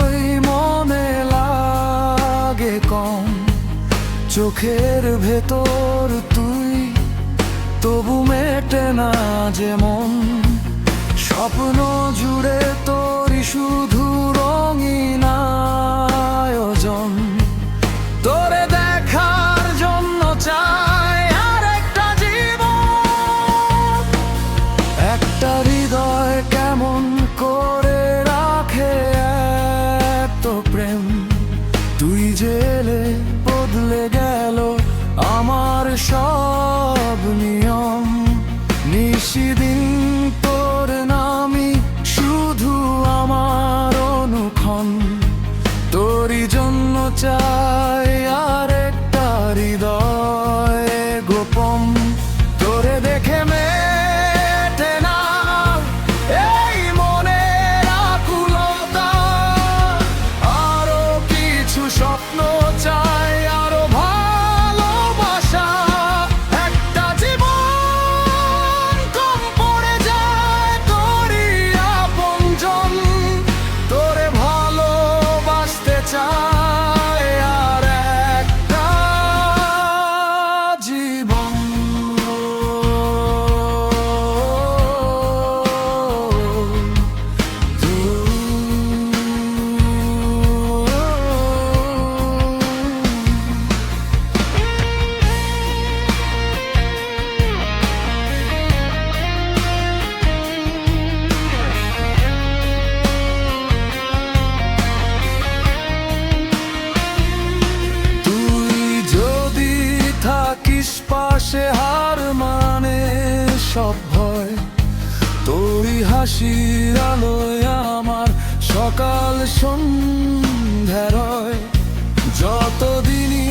যতই মনে লাগে কম, চোখের ভেতর তুই, তবু মেটে না যেমন। স্বপ্ন জুড়ে তোরই শুধু রঙিন আয়োজন। তোরে দেখার জন্য চাই আর একটা জীবন। একটা হৃদয় কেমন করে রাখে এত প্রেম, তুই জেলে বদলে গেল আমার সব নিয়ম। নিশিদিন তোর নামই শুধু আমার অনুক্ষণ, তোরই জন্য চাই আর একটা হৃদয় গোপন। তোরে দেখে মেটে না এই মনের আকুলতা, আরো কিছু স্বপ্ন চাই, আরো ভালোবাসা। একটা জীবন কম পড়ে যায় তোরই আপনজন, তোরে ভালোবাসতে চাই আর একটা জীবন। পাশে হার মানে সব ভয়, তোরই হাসির আলোয় আমার সকাল সন্ধ্যা রয়। যতদিনই